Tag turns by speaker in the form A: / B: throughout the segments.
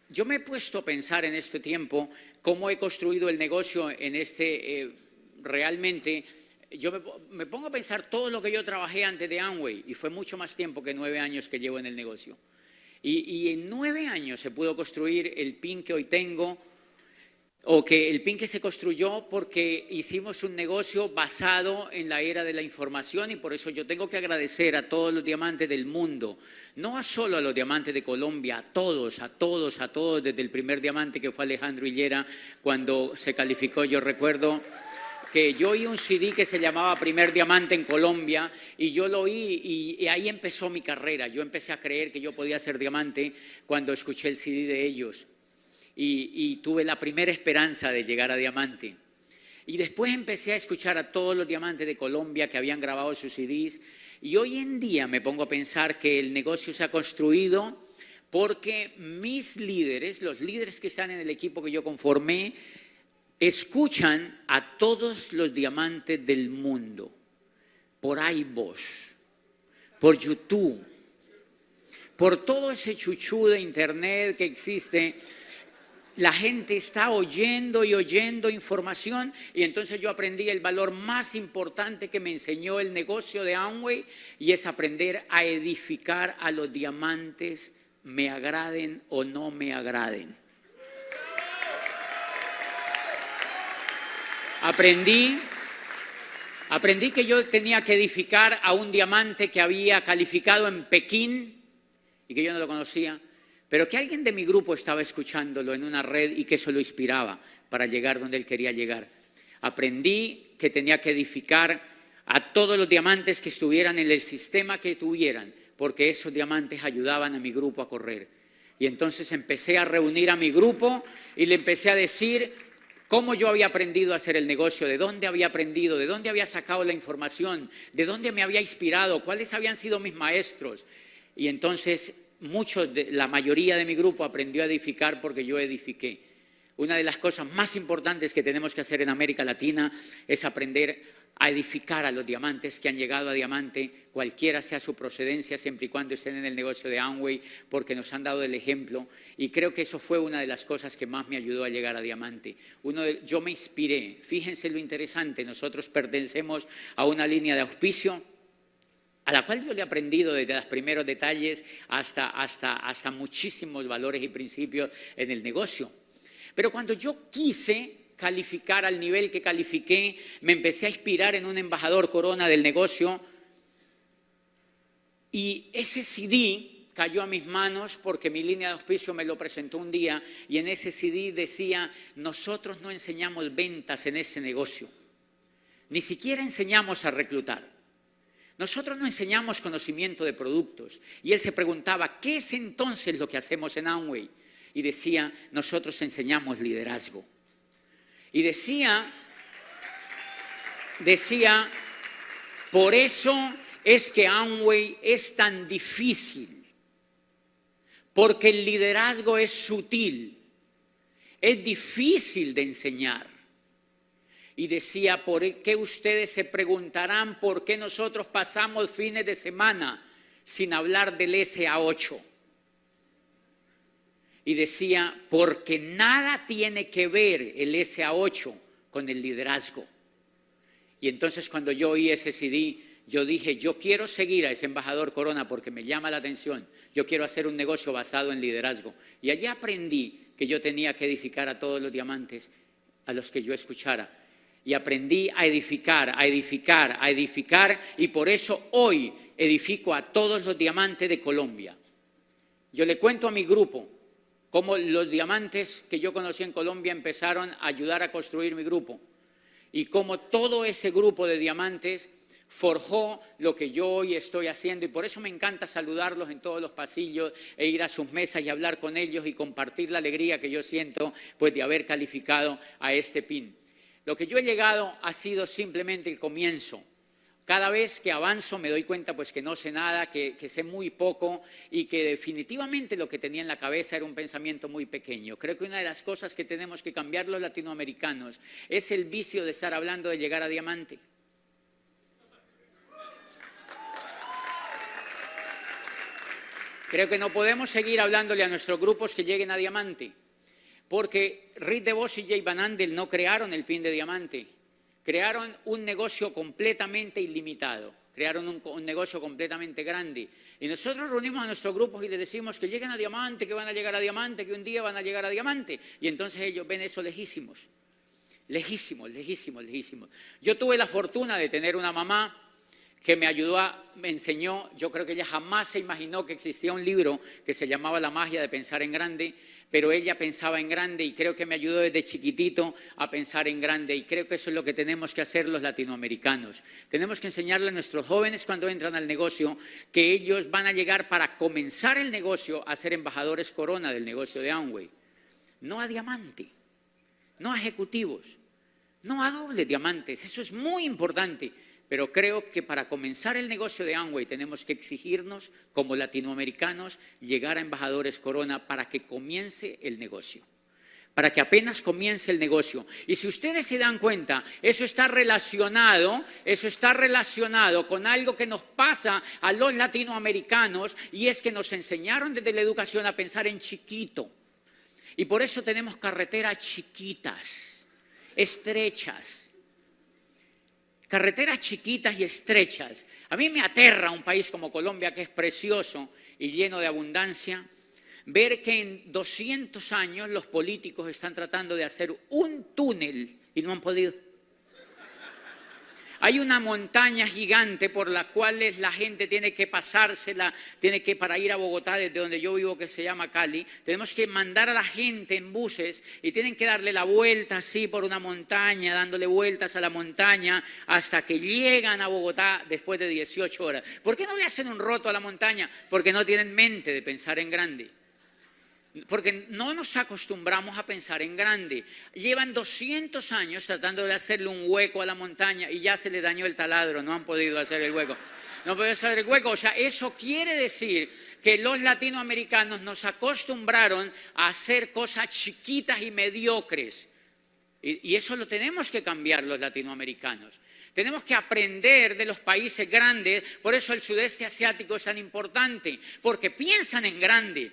A: yo me he puesto a pensar en este tiempo cómo he construido el negocio en realmente. Yo me pongo a pensar todo lo que yo trabajé antes de Amway y fue mucho más tiempo que 9 años que llevo en el negocio. Y en 9 años se pudo construir el PIN que hoy tengo, o que el PIN que se construyó porque hicimos un negocio basado en la era de la información, y por eso yo tengo que agradecer a todos los diamantes del mundo, no solo a los diamantes de Colombia, a todos, desde el primer diamante que fue Alejandro Hillera cuando se calificó. Yo recuerdo que yo oí un CD que se llamaba Primer Diamante en Colombia y yo lo oí y ahí empezó mi carrera. Yo empecé a creer que yo podía ser diamante cuando escuché el CD de ellos y tuve la primera esperanza de llegar a diamante. Y después empecé a escuchar a todos los diamantes de Colombia que habían grabado sus CDs y hoy en día me pongo a pensar que el negocio se ha construido porque mis líderes, los líderes que están en el equipo que yo conformé, escuchan a todos los diamantes del mundo, por iVoox, por YouTube, por todo ese chuchú de internet que existe. La gente está oyendo y oyendo información y entonces yo aprendí el valor más importante que me enseñó el negocio de Amway y es aprender a edificar a los diamantes, me agraden o no me agraden. Aprendí que yo tenía que edificar a un diamante que había calificado en Pekín y que yo no lo conocía, pero que alguien de mi grupo estaba escuchándolo en una red y que eso lo inspiraba para llegar donde él quería llegar. Aprendí que tenía que edificar a todos los diamantes que estuvieran en el sistema que tuvieran, porque esos diamantes ayudaban a mi grupo a correr. Y entonces empecé a reunir a mi grupo y le empecé a decir cómo yo había aprendido a hacer el negocio, de dónde había aprendido, de dónde había sacado la información, de dónde me había inspirado, cuáles habían sido mis maestros. Y entonces la mayoría de mi grupo aprendió a edificar porque yo edifiqué. Una de las cosas más importantes que tenemos que hacer en América Latina es aprender a edificar a los diamantes que han llegado a diamante, cualquiera sea su procedencia, siempre y cuando estén en el negocio de Amway, porque nos han dado el ejemplo. Y creo que eso fue una de las cosas que más me ayudó a llegar a diamante. Yo me inspiré, fíjense lo interesante, nosotros pertenecemos a una línea de auspicio a la cual yo le he aprendido desde los primeros detalles hasta muchísimos valores y principios en el negocio. Pero cuando yo quise calificar al nivel que califiqué, me empecé a inspirar en un embajador Corona del negocio y ese CD cayó a mis manos porque mi línea de auspicio me lo presentó un día y en ese CD decía: nosotros no enseñamos ventas en ese negocio, ni siquiera enseñamos a reclutar. Nosotros no enseñamos conocimiento de productos. Y él se preguntaba, ¿qué es entonces lo que hacemos en Amway? Y decía, nosotros enseñamos liderazgo. Y decía, por eso es que Amway es tan difícil, porque el liderazgo es sutil, es difícil de enseñar. Y decía, ¿por qué ustedes se preguntarán por qué nosotros pasamos fines de semana sin hablar del SA8? Y decía, porque nada tiene que ver el SA8 con el liderazgo. Y entonces cuando yo oí ese CD, yo dije, yo quiero seguir a ese embajador Corona porque me llama la atención. Yo quiero hacer un negocio basado en liderazgo. Y allí aprendí que yo tenía que edificar a todos los diamantes a los que yo escuchara. Y aprendí a edificar, y por eso hoy edifico a todos los diamantes de Colombia. Yo le cuento a mi grupo cómo los diamantes que yo conocí en Colombia empezaron a ayudar a construir mi grupo y cómo todo ese grupo de diamantes forjó lo que yo hoy estoy haciendo, y por eso me encanta saludarlos en todos los pasillos e ir a sus mesas y hablar con ellos y compartir la alegría que yo siento pues de haber calificado a este PIN. Lo que yo he llegado ha sido simplemente el comienzo. Cada vez que avanzo me doy cuenta pues que no sé nada, que sé muy poco y que definitivamente lo que tenía en la cabeza era un pensamiento muy pequeño. Creo que una de las cosas que tenemos que cambiar los latinoamericanos es el vicio de estar hablando de llegar a diamante. Creo que no podemos seguir hablándole a nuestros grupos que lleguen a diamante, porque Reed DeVos y Jay Van Andel no crearon el pin de diamante, crearon un negocio completamente ilimitado, crearon un negocio completamente grande. Y nosotros reunimos a nuestros grupos y les decimos que lleguen a diamante, que van a llegar a diamante, que un día van a llegar a diamante. Y entonces ellos ven eso lejísimos, lejísimos, lejísimos, lejísimos. Yo tuve la fortuna de tener una mamá que me ayudó, me enseñó. Yo creo que ella jamás se imaginó que existía un libro que se llamaba La magia de pensar en grande, pero ella pensaba en grande y creo que me ayudó desde chiquitito a pensar en grande, y creo que eso es lo que tenemos que hacer los latinoamericanos. Tenemos que enseñarle a nuestros jóvenes cuando entran al negocio que ellos van a llegar para comenzar el negocio a ser embajadores corona del negocio de Amway, no a diamante, no a ejecutivos, no a dobles diamantes. Eso es muy importante. Pero creo que para comenzar el negocio de Amway tenemos que exigirnos como latinoamericanos llegar a embajadores corona para que comience el negocio, para que apenas comience el negocio. Y si ustedes se dan cuenta, eso está relacionado con algo que nos pasa a los latinoamericanos, y es que nos enseñaron desde la educación a pensar en chiquito. Y por eso tenemos carreteras chiquitas, estrechas. Carreteras chiquitas y estrechas. A mí me aterra un país como Colombia, que es precioso y lleno de abundancia, ver que en 200 años los políticos están tratando de hacer un túnel y no han podido. Hay una montaña gigante por la cual la gente tiene que pasársela, para ir a Bogotá, desde donde yo vivo, que se llama Cali, tenemos que mandar a la gente en buses y tienen que darle la vuelta así por una montaña, dándole vueltas a la montaña hasta que llegan a Bogotá después de 18 horas. ¿Por qué no le hacen un roto a la montaña? Porque no tienen mente de pensar en grande. Porque no nos acostumbramos a pensar en grande. Llevan 200 años tratando de hacerle un hueco a la montaña y ya se le dañó el taladro, no han podido hacer el hueco. No han podido hacer el hueco. O sea, eso quiere decir que los latinoamericanos nos acostumbraron a hacer cosas chiquitas y mediocres. Y eso lo tenemos que cambiar los latinoamericanos. Tenemos que aprender de los países grandes. Por eso el sudeste asiático es tan importante, porque piensan en grande.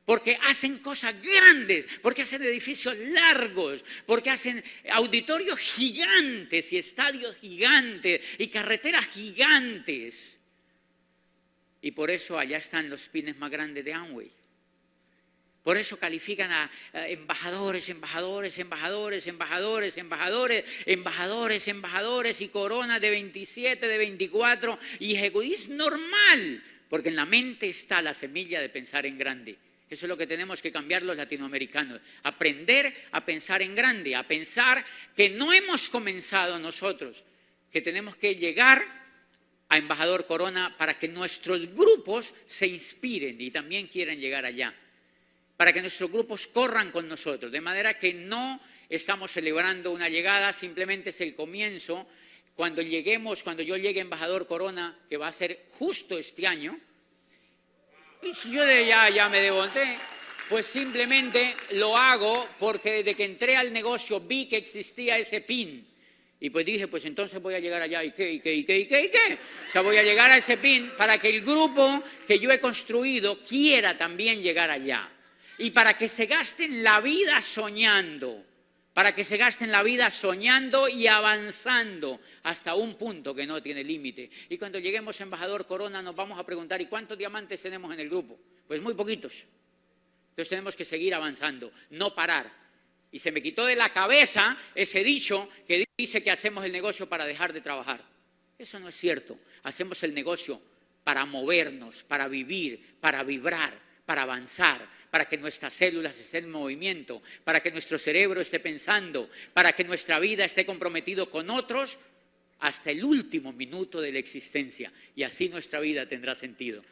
A: Porque hacen cosas grandes, porque hacen edificios largos, porque hacen auditorios gigantes y estadios gigantes y carreteras gigantes. Y por eso allá están los pines más grandes de Amway. Por eso califican a embajadores, embajadores, embajadores, embajadores, embajadores, embajadores, embajadores, y coronas de 27, de 24, y ejecutivos normal, porque en la mente está la semilla de pensar en grande. Eso es lo que tenemos que cambiar los latinoamericanos. Aprender a pensar en grande, a pensar que no hemos comenzado nosotros, que tenemos que llegar a embajador corona para que nuestros grupos se inspiren y también quieran llegar allá. Para que nuestros grupos corran con nosotros. De manera que no estamos celebrando una llegada, simplemente es el comienzo. Cuando yo llegue a embajador corona, que va a ser justo este año, y si yo ya me desmonté, pues simplemente lo hago porque desde que entré al negocio vi que existía ese pin. Y pues dije, pues entonces voy a llegar allá, ¿y qué? O sea, voy a llegar a ese pin para que el grupo que yo he construido quiera también llegar allá. Y para que se gasten la vida soñando. Para que se gasten la vida soñando y avanzando hasta un punto que no tiene límite. Y cuando lleguemos a embajador corona nos vamos a preguntar, ¿y cuántos diamantes tenemos en el grupo? Pues muy poquitos. Entonces tenemos que seguir avanzando, no parar. Y se me quitó de la cabeza ese dicho que dice que hacemos el negocio para dejar de trabajar. Eso no es cierto. Hacemos el negocio para movernos, para vivir, para vibrar, para avanzar, para que nuestras células estén en movimiento, para que nuestro cerebro esté pensando, para que nuestra vida esté comprometido con otros hasta el último minuto de la existencia. Y así nuestra vida tendrá sentido.